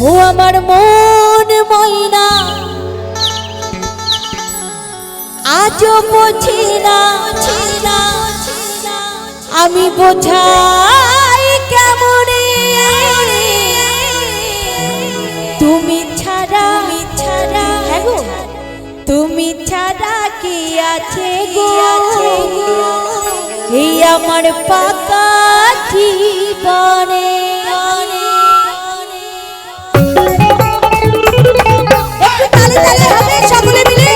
ও আমার মন ময়না আজও বুঝি না আমি বোঝাই কেমনে তুমি ছাড়া তুমি ছাড়া কি আছে গো এই আমার পাকা জীবনে একটু তালে তালে হবে সকলে মিলে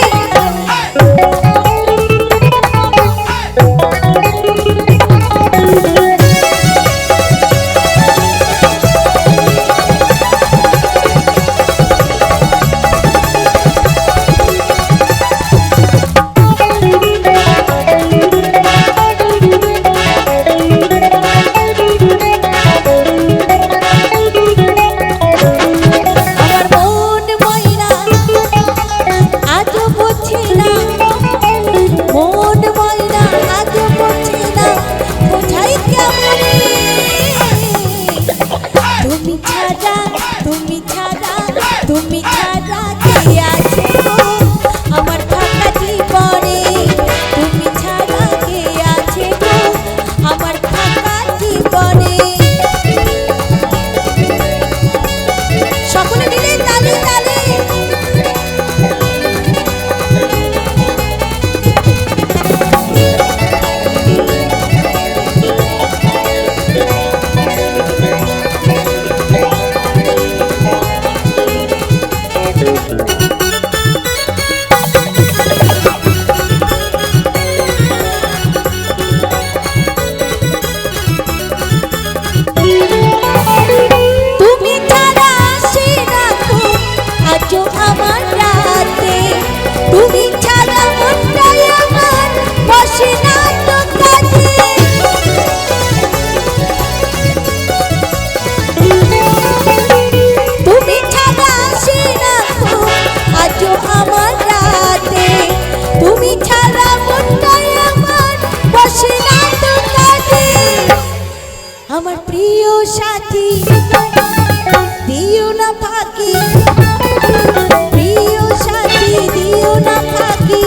তুমি ছাড়া কি আছে গো আমার ফাঁকা জীবনে তুমি ছাড়া কি আছে গো আমার ফাঁকা জীবনে সকলে মিলে তালে তালে তুমি ছাড়া মনটাই আমার বসে না তো কাজে তুমি ছাড়া আসে না আজও আমার রাতে তুমি ছাড়া মনটাই আমার বসে না তো কাজে আমার প্রিয় সাথী দিও না ফাঁকি দিও না ফাঁকি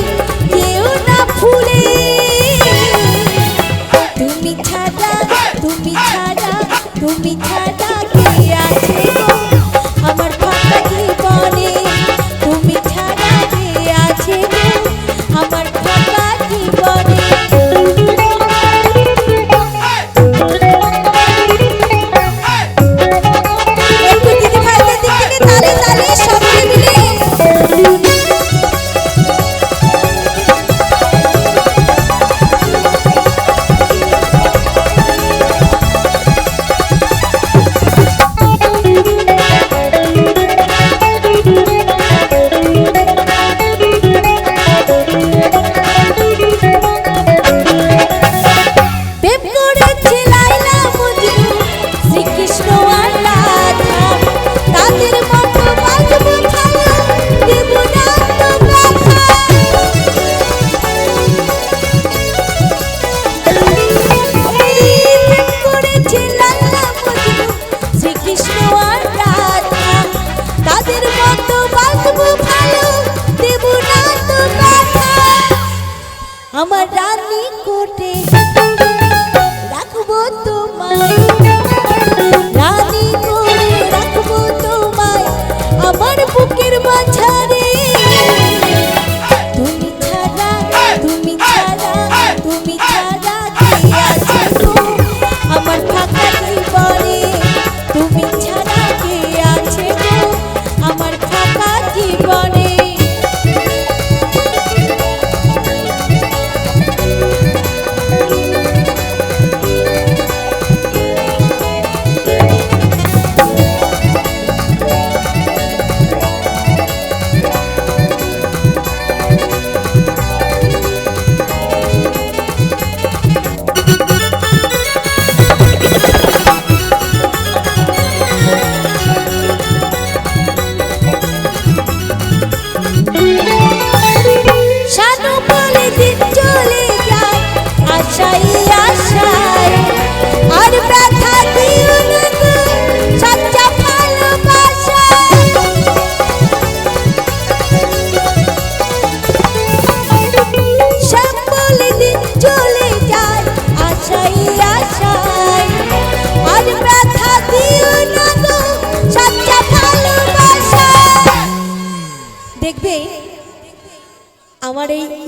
দিও না ফুলে তুমি ছাড়া কি আছে গো আমার ফাঁকা জীবনে তুমি ছাড়া কি আছে গো আমার ফাঁকা জীবনে একটু দিদি ভাইদের দিক থেকে তালে তালে সবাই মিলে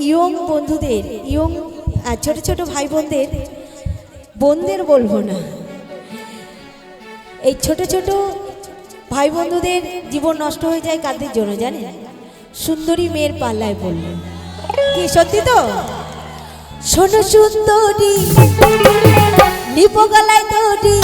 ইয়ং বন্ধুদের ইয়ং ছোট ছোট ভাই বোনদের বলবো না, এই ছোট ছোট ভাই বন্ধুদের জীবন নষ্ট হয়ে যায় কাদের জন্য জানেন? সুন্দরী মেয়ের পাল্লায় পড়ল। কি সত্যি তো? শোনো সুন্দরী নিপো গলায় দড়ি,